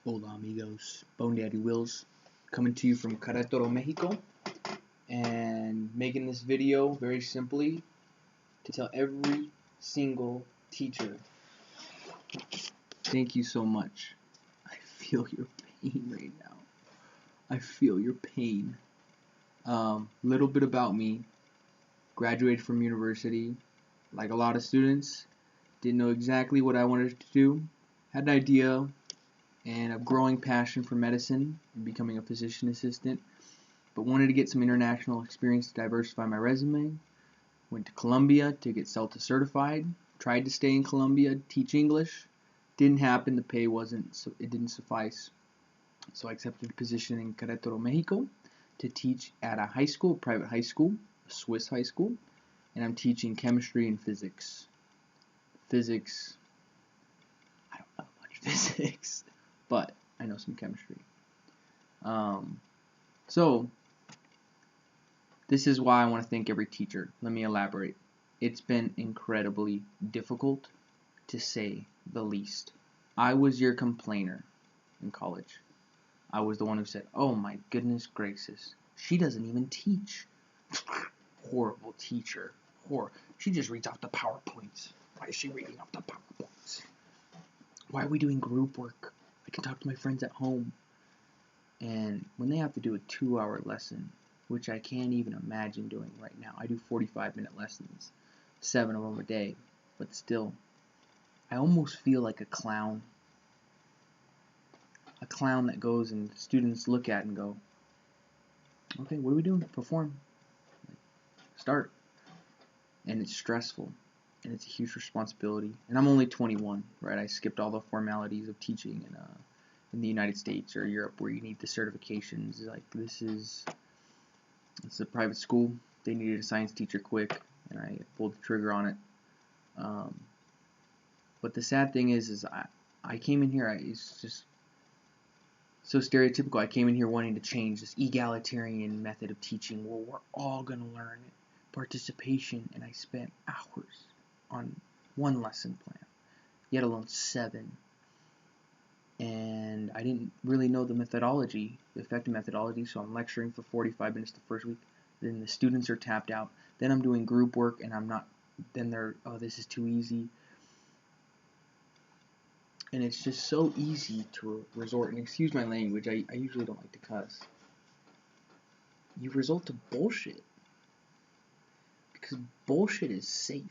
Hola amigos, Bone Daddy Wills coming to you from Queretaro, Mexico, and making this video very simply to tell every single teacher, thank you so much. I feel your pain right now. I feel your pain. Little bit about me. Graduated from university, like a lot of students, didn't know exactly what I wanted to do, had an idea and a growing passion for medicine and becoming a physician assistant, but wanted to get some international experience to diversify my resume. Went to Colombia to get CELTA certified, tried to stay in Colombia, teach English, didn't happen, the pay it didn't suffice. So I accepted a position in Queretaro, Mexico to teach at a high school, a private high school, a Swiss high school, and I'm teaching chemistry and physics. I don't know much physics, but I know some chemistry. So this is why I want to thank every teacher. Let me elaborate. It's been incredibly difficult, to say the least. I was your complainer in college. I was the one who said, oh my goodness gracious, she doesn't even teach. Horrible teacher. She just reads off the PowerPoints. Why is she reading off the PowerPoints? Why are we doing group work? I can talk to my friends at home. And when they have to do a 2-hour lesson, which I can't even imagine doing right now. I do 45-minute lessons, 7 of them a day, but still, I almost feel like a clown. A clown that goes and students look at and go, okay, what are we doing? Perform. Start. And it's stressful, and it's a huge responsibility. And I'm only 21, right? I skipped all the formalities of teaching in the United States or Europe where you need the certifications. Like, it's a private school. They needed a science teacher quick, and I pulled the trigger on it. But the sad thing is I came in here, it's just so stereotypical. I came in here wanting to change this egalitarian method of teaching where we're all going to learn participation, and I spent hours on one lesson plan, yet alone 7. And I didn't really know the methodology, the effective methodology, so I'm lecturing for 45 minutes the first week. Then the students are tapped out. Then I'm doing group work, and then they're, oh, this is too easy. And it's just so easy to resort, and excuse my language, I usually don't like to cuss. You resort to bullshit. Because bullshit is safe.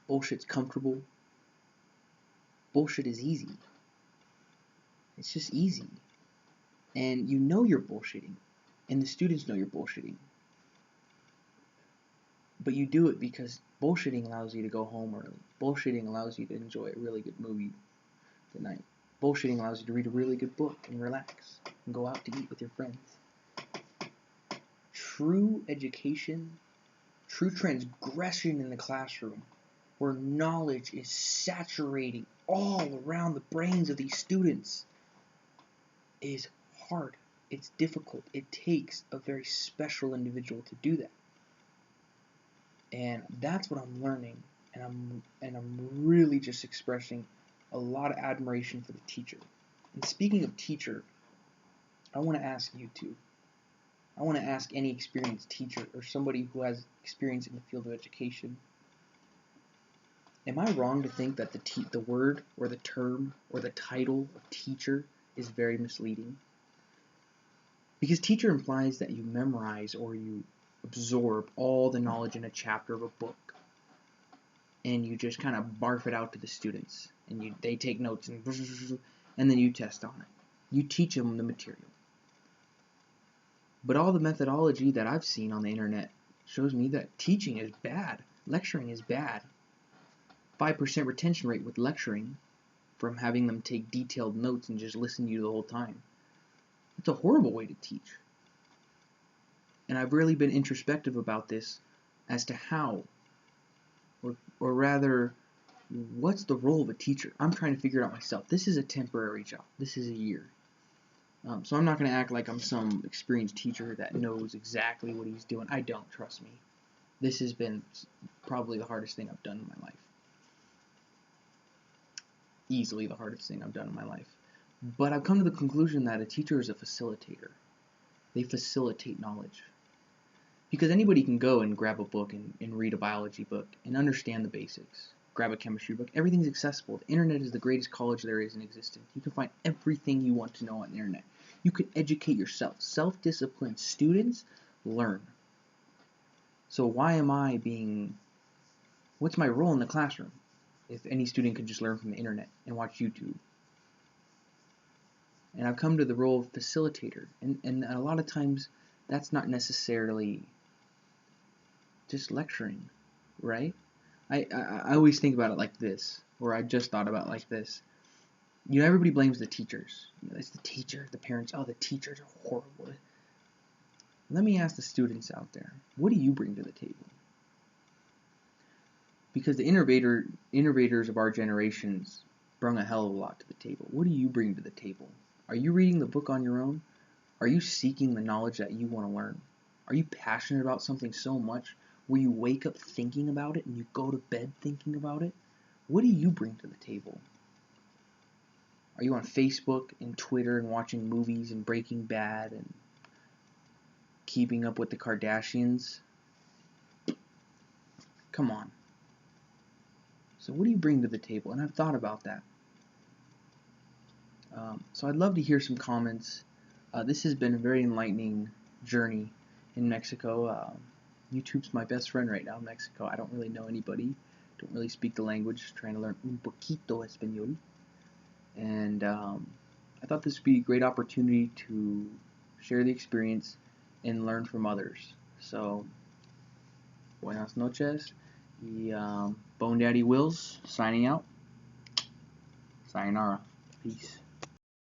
Bullshit's comfortable. Bullshit is easy. It's just easy. And you know you're bullshitting. And the students know you're bullshitting. But you do it because bullshitting allows you to go home early. Bullshitting allows you to enjoy a really good movie tonight. Bullshitting allows you to read a really good book and relax. And go out to eat with your friends. True education, true transgression in the classroom, where knowledge is saturating all around the brains of these students, is hard. It's difficult. It takes a very special individual to do that. And that's what I'm learning, and I'm really just expressing a lot of admiration for the teacher. And speaking of teacher, I want to ask you two. I want to ask any experienced teacher or somebody who has experience in the field of education. Am I wrong to think that the word or the term or the title of teacher is very misleading? Because teacher implies that you memorize or you absorb all the knowledge in a chapter of a book, and you just kind of barf it out to the students, and they take notes, and then you test on it. You teach them the material. But all the methodology that I've seen on the internet shows me that teaching is bad. Lecturing is bad. 5% retention rate with lecturing from having them take detailed notes and just listen to you the whole time. It's a horrible way to teach. And I've really been introspective about this as to how, or rather, what's the role of a teacher? I'm trying to figure it out myself. This is a temporary job. This is a year. So I'm not going to act like I'm some experienced teacher that knows exactly what he's doing. I don't, trust me. This has been probably the hardest thing I've done in my life. Easily the hardest thing I've done in my life. But I've come to the conclusion that a teacher is a facilitator. They facilitate knowledge. Because anybody can go and grab a book and read a biology book and understand the basics. Grab a chemistry book. Everything's accessible. The internet is the greatest college there is in existence. You can find everything you want to know on the internet. You can educate yourself. Self-discipline. Students learn. So why am I being... What's my role in the classroom if any student could just learn from the internet and watch YouTube? And I've come to the role of facilitator. And a lot of times that's not necessarily just lecturing, right? I always think about it like this, or I just thought about it like this. You know, everybody blames the teachers. You know, it's the teacher, the parents. Oh, the teachers are horrible. Let me ask the students out there, what do you bring to the table? Because the innovators of our generations bring a hell of a lot to the table. What do you bring to the table? Are you reading the book on your own? Are you seeking the knowledge that you want to learn? Are you passionate about something so much where you wake up thinking about it and you go to bed thinking about it? What do you bring to the table? Are you on Facebook and Twitter and watching movies and Breaking Bad and keeping up with the Kardashians? Come on. So what do you bring to the table? And I've thought about that. So I'd love to hear some comments. This has been a very enlightening journey in Mexico. YouTube's my best friend right now in Mexico. I don't really know anybody. Don't really speak the language. Trying to learn un poquito español. And I thought this would be a great opportunity to share the experience and learn from others. So, buenas noches. Y Bone Daddy Wills signing out. Sayonara. Peace.